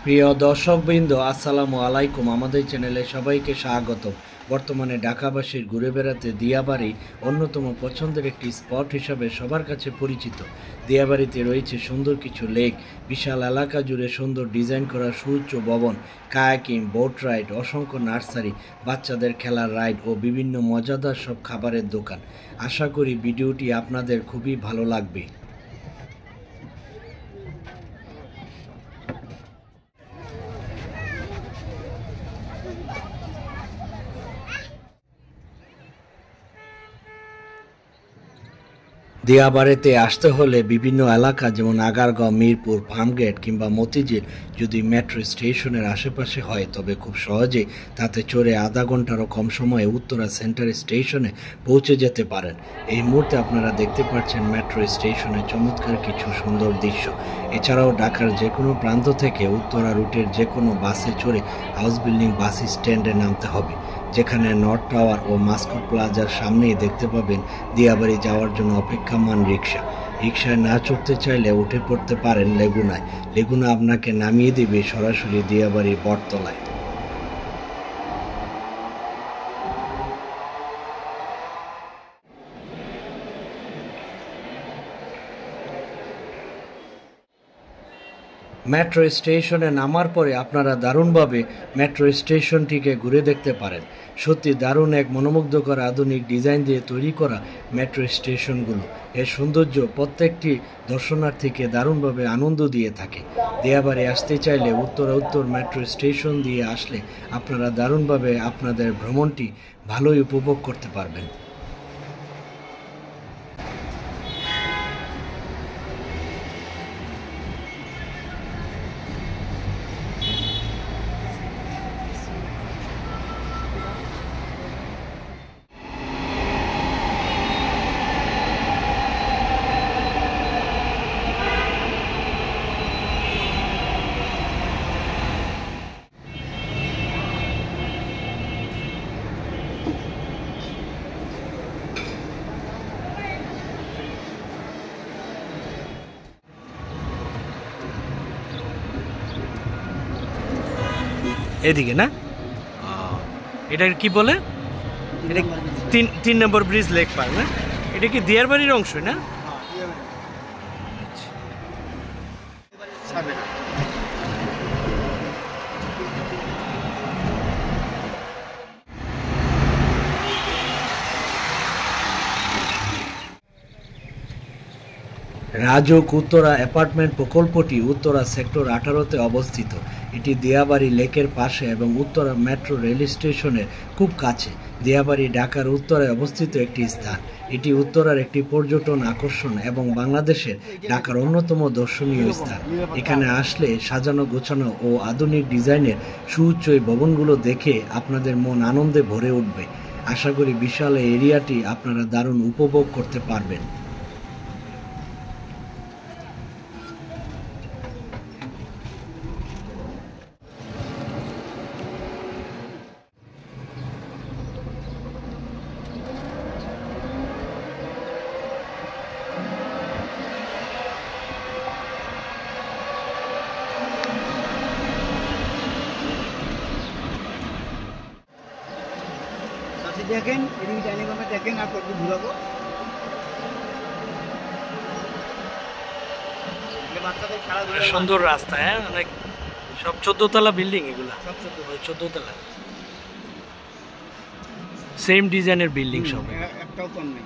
প্রিয় দর্শকবৃন্দ, আসসালামু আলাইকুম। আমাদের চ্যানেলে সবাইকে স্বাগত। বর্তমানে ঢাকাবাসীর ঘুরে বেড়াতে দিয়াবাড়ি অন্যতম পছন্দের একটি স্পট হিসাবে সবার কাছে পরিচিত। দিয়াবাড়িতে রয়েছে সুন্দর কিছু লেক, বিশাল এলাকা জুড়ে সুন্দর ডিজাইন করা সুউচ্চ ভবন, কায়াকিং, বোট রাইড, অসংখ্য নার্সারি, বাচ্চাদের খেলার রাইড ও বিভিন্ন মজাদার সব খাবারের দোকান। আশা করি ভিডিওটি আপনাদের খুবই ভালো লাগবে। দিয়াবাড়িতে আসতে হলে বিভিন্ন এলাকা যেমন আগারগাঁও, মিরপুর, ফার্মগেট কিংবা মতিঝিল যদি মেট্রো স্টেশনের আশেপাশে হয় তবে খুব সহজেই তাতে চড়ে আধা ঘন্টারও কম সময়ে উত্তরা সেন্টার স্টেশনে পৌঁছে যেতে পারেন। এই মুহূর্তে আপনারা দেখতে পাচ্ছেন মেট্রো স্টেশনের চমৎকার কিছু সুন্দর দৃশ্য। এছাড়াও ঢাকার যে কোনো প্রান্ত থেকে উত্তরা রুটের যে কোনো বাসে চড়ে হাউস বিল্ডিং বাস স্ট্যান্ডে নামতে হবে, যেখানে নর্থ টাওয়ার ও মাস্কট প্লাজার সামনেই দেখতে পাবেন দিয়াবাড়ি যাওয়ার জন্য অপেক্ষামান রিক্সা। রিক্সায় না চড়তে চাইলে উঠে পড়তে পারেন লেগুনায়। লেগুনা আপনাকে নামিয়ে দেবে সরাসরি দিয়াবাড়ির বটতলায়। মেট্রো স্টেশনে নামার পরে আপনারা দারুণভাবে মেট্রো স্টেশনটিকে ঘুরে দেখতে পারেন। সত্যি দারুণ এক মনোমুগ্ধকর আধুনিক ডিজাইন দিয়ে তৈরি করা মেট্রো স্টেশনগুলো, এর সৌন্দর্য প্রত্যেকটি দর্শনার্থীকে দারুণভাবে আনন্দ দিয়ে থাকে। দিয়াবাড়ি আসতে চাইলে উত্তর মেট্রো স্টেশন দিয়ে আসলে আপনারা দারুণভাবে আপনাদের ভ্রমণটি ভালোই উপভোগ করতে পারবেন। এদিকে না, এটা কি বলে, এটা তিন নম্বর ব্রিজ লেক পার্ক না? এটা কি দিয়ারবাড়ির অংশ না? রাজউক উত্তরা অ্যাপার্টমেন্ট প্রকল্পটি উত্তরা সেক্টর 18-তে অবস্থিত। এটি দিয়াবাড়ি লেকের পাশে এবং উত্তরা মেট্রো রেল স্টেশনের খুব কাছে। দিয়াবাড়ি ঢাকার উত্তরায় অবস্থিত একটি স্থান। এটি উত্তরার একটি পর্যটন আকর্ষণ এবং বাংলাদেশের ঢাকার অন্যতম দর্শনীয় স্থান। এখানে আসলে সাজানো গোছানো ও আধুনিক ডিজাইনের সুউচ্চ এই ভবনগুলো দেখে আপনাদের মন আনন্দে ভরে উঠবে। আশা করি বিশাল এই এরিয়াটি আপনারা দারুণ উপভোগ করতে পারবেন। দেখেন এদিকে ডাইনিং রুমে দেখেন আর কত ঘুরাবো। সুন্দর রাস্তা, হ্যাঁ, অনেক সব 14 তলা বিল্ডিং, এগুলা সব 14 তলা, সেম ডিজাইনের বিল্ডিং সব, একটাও কম নেই।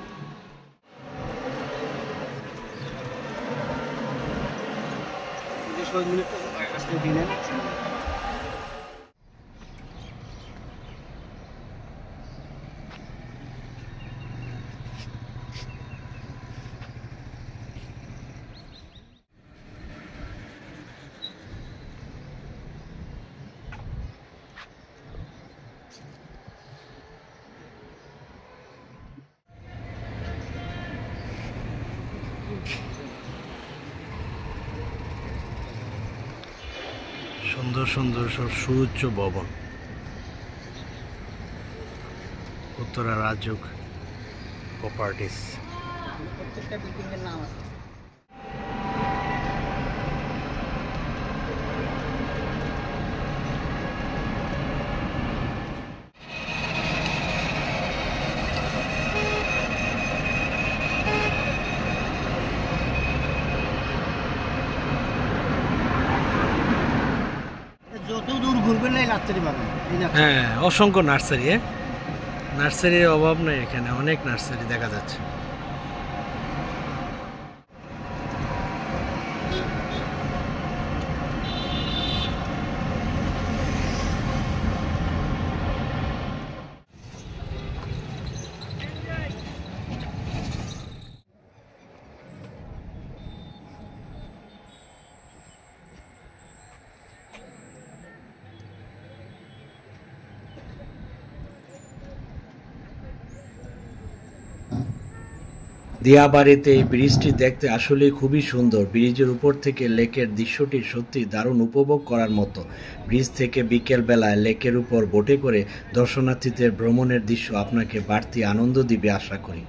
যে 6 মিনিট আসলে দিলেন সুন্দর সুন্দর সব সুউচ্চ ভবন। উত্তরা রাজউক প্রপার্টিস। প্রত্যেকটা বিল্ডিং এর নাম আছে। জায়গায় নার্সারি পাবেন। হ্যাঁ, অসংখ্য নার্সারি। নার্সারির অভাব নেই এখানে, অনেক নার্সারি দেখা যাচ্ছে। দিয়াবাড়িতে এই ব্রিজটি দেখতে আসলেই খুবই সুন্দর। ব্রিজের উপর থেকে লেকের দৃশ্যটি সত্যি দারুণ উপভোগ করার মতো। ব্রিজ থেকে বিকেল বেলায় লেকের উপর বোটে করে দর্শনার্থীদের ভ্রমণের দৃশ্য আপনাকে বাড়তি আনন্দ দিবে আশা করি।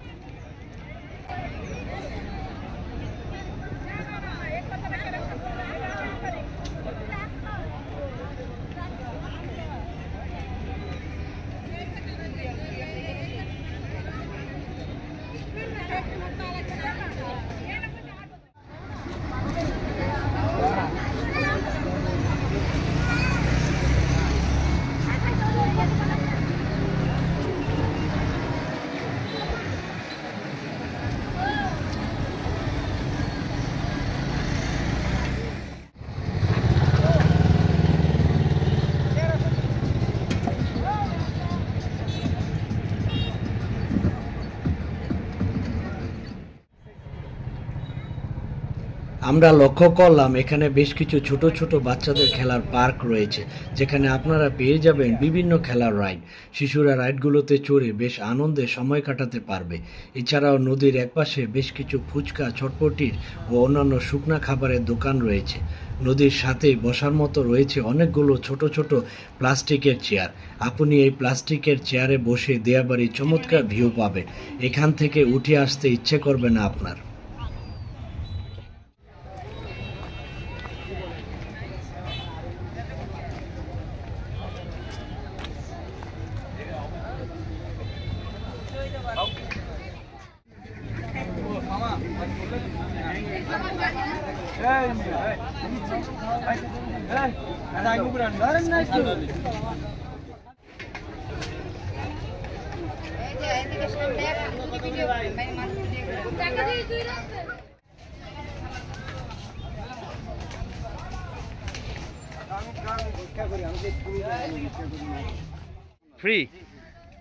আমরা লক্ষ্য করলাম এখানে বেশ কিছু ছোট ছোট বাচ্চাদের খেলার পার্ক রয়েছে, যেখানে আপনারা পেয়ে যাবেন বিভিন্ন খেলার রাইড। শিশুরা রাইডগুলোতে চড়ে বেশ আনন্দে সময় কাটাতে পারবে। এছাড়াও নদীর একপাশে বেশ কিছু ফুচকা, চটপটির ও অন্যান্য শুকনা খাবারের দোকান রয়েছে। নদীর সাথে বসার মতো রয়েছে অনেকগুলো ছোট ছোট প্লাস্টিকের চেয়ার। আপনি এই প্লাস্টিকের চেয়ারে বসে দিয়াবাড়ির চমৎকার ভিউ পাবেন। এখান থেকে উঠে আসতে ইচ্ছে করবে না আপনার।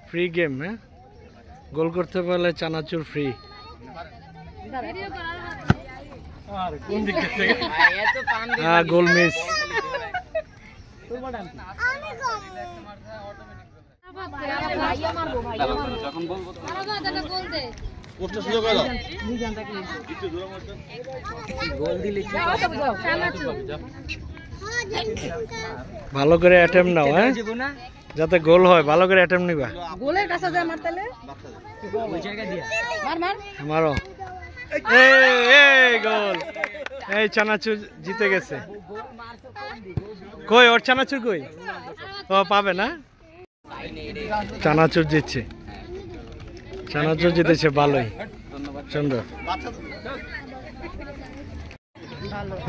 ফ্রি গেম, হ্যাঁ, গোল করতে পারলে চানাচুর ফ্রি। Goal miss. ভালো করে অ্যাটেম্প নাও, হ্যাঁ, যাতে গোল হয়। ভালো করে অ্যাটেম্প নিবা। গোলের কাছে যা মারতেলে মারো। এই গোল, এই চানাচুর জিতে গেছে। কই ওর চানাচুর কই? ও পাবে না, চানাচুর জিতছে। চানাচুর জিতেছে, ভালোই, সুন্দর,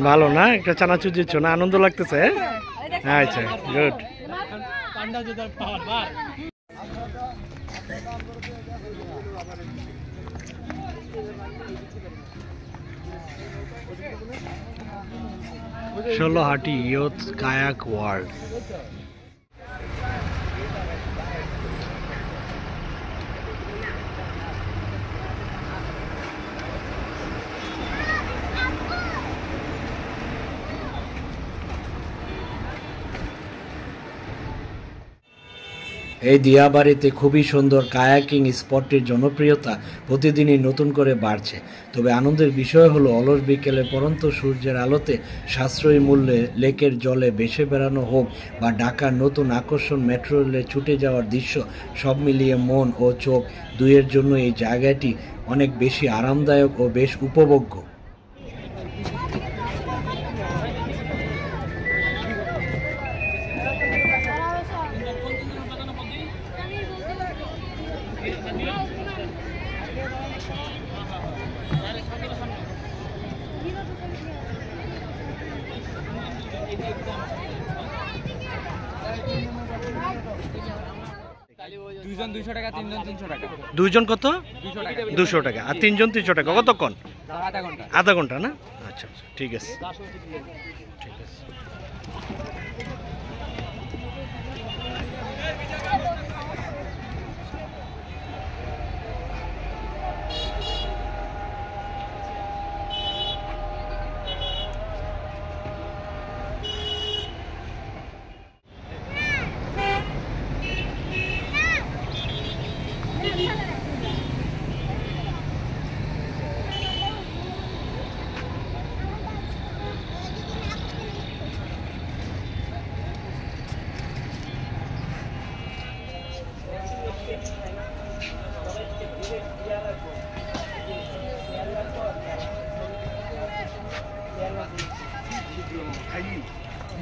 ভালো না? একটা চানাচুর জিতছো না, আনন্দ লাগতেছে? আচ্ছা, good. Sholohati youth kayak world. এই দিয়াবাড়িতে খুবই সুন্দর কায়াকিং স্পটটির জনপ্রিয়তা প্রতিদিনই নতুন করে বাড়ছে। তবে আনন্দের বিষয় হলো অলস বিকেলে পড়ন্ত সূর্যের আলোতে সাশ্রয়ী মূল্যে লেকের জলে ভেসে বেড়ানো হোক বা ঢাকার নতুন আকর্ষণ মেট্রো রেলে ছুটে যাওয়ার দৃশ্য, সব মিলিয়ে মন ও চোখ দুইয়ের জন্য এই জায়গাটি অনেক বেশি আরামদায়ক ও বেশ উপভোগ্য। দুইজন 200 টাকা, তিনজন 300 টাকা। দুইজন কত? 200 টাকা। 200 টাকা আর তিনজন 300 টাকা। কতক্ষণ? আধা ঘন্টা। আধা ঘন্টা না? আচ্ছা আচ্ছা, ঠিক আছে ঠিক আছে।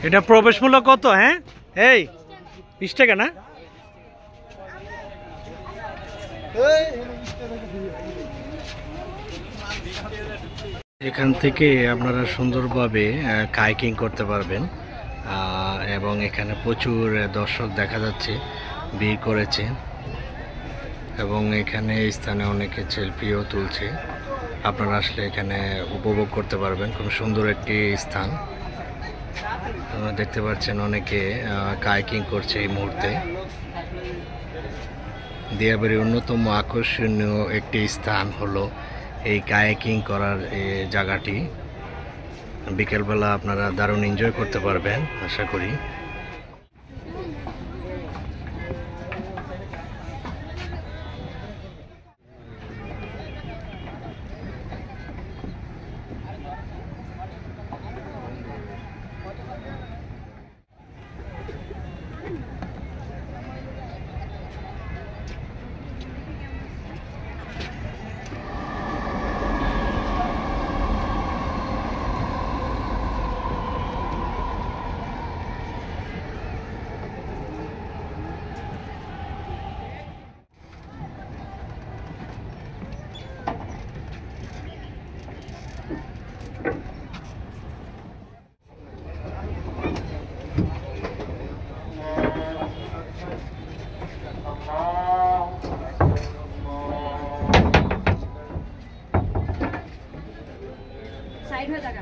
এটা প্রবেশ মূল্য কত? হ্যাঁ এই 20 টাকা না? এখান থেকে আপনারা সুন্দরভাবে কায়াকিং করতে পারবেন এবং এখানে প্রচুর দর্শক দেখা যাচ্ছে, ভিড় করেছে এবং এখানে এই স্থানে অনেকে সেলফিও তুলছে। আপনারা আসলে এখানে উপভোগ করতে পারবেন, খুব সুন্দর একটি স্থান। দেখতে পাচ্ছেন অনেকে কায়াকিং করছে এই মুহূর্তে। দিয়াবাড়ির অন্যতম আকর্ষণীয় একটি স্থান হলো এই কায়াকিং করার এই জায়গাটি। বিকেলবেলা আপনারা দারুণ এনজয় করতে পারবেন আশা করি। সাইড হয়ে থাকা।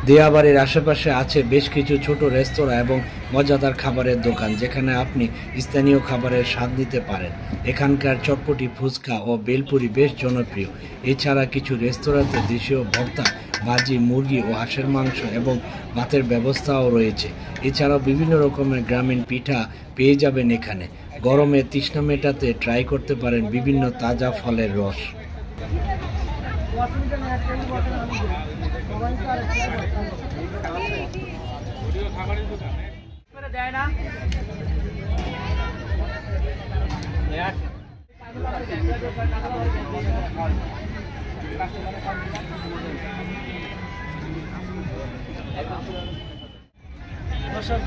দিয়াবাড়ির আশেপাশে আছে বেশ কিছু ছোট রেস্তোরাঁ এবং মজাদার খাবারের দোকান, যেখানে আপনি স্থানীয় খাবারের স্বাদ নিতে পারেন। এখানকার চটপটি, ফুচকা ও বেলপুরি বেশ জনপ্রিয়। এছাড়া কিছু রেস্তোরাঁতে দেশীয় ভর্তা, ভাজি, মুরগি ও হাঁসের মাংস এবং ভাতের ব্যবস্থাও রয়েছে। এছাড়াও বিভিন্ন রকমের গ্রামীণ পিঠা পেয়ে যাবেন এখানে। গরমে তৃষ্ণা মেটাতে ট্রাই করতে পারেন বিভিন্ন তাজা ফলের রস।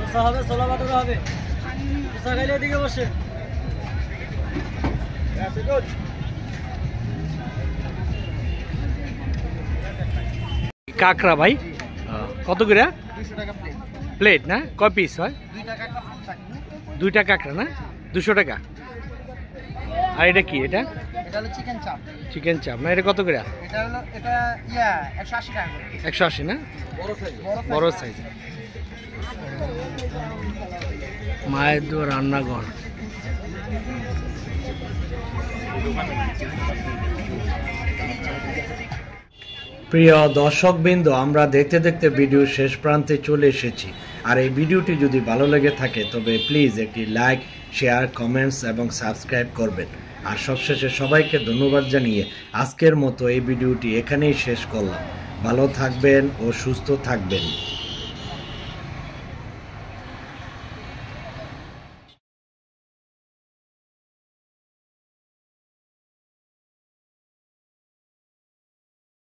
দোসা হবে, ছোলা ভাটুরা হবে। দোসা খাইলে এদিকে বসে। কাঁকড়া ভাই কত করে? 200 টাকা প্লেট। প্লেট না? কয় পিস হয়? 2 টাকা কাঁকড়া থাকে। 2টা কাঁকড়া না? 200 টাকা। আর এটা কি? এটা এটা হলো চিকেন চাপ। চিকেন চাপ না? এটা কত করে? এটা হলো 180 টাকা করে। 180 না? বড় সাইজ। মায়ের দোয়া রান্নাঘর। প্রিয় দর্শকবৃন্দ, আমরা দেখতে দেখতে ভিডিও শেষ প্রান্তে চলে এসেছি। আর এই ভিডিওটি যদি ভালো লেগে থাকে তবে প্লিজ একটি লাইক, শেয়ার, কমেন্টস এবং সাবস্ক্রাইব করবেন। আর সবশেষে সবাইকে ধন্যবাদ জানিয়ে আজকের মতো এই ভিডিওটি এখানেই শেষ করলাম। ভালো থাকবেন ও সুস্থ থাকবেন।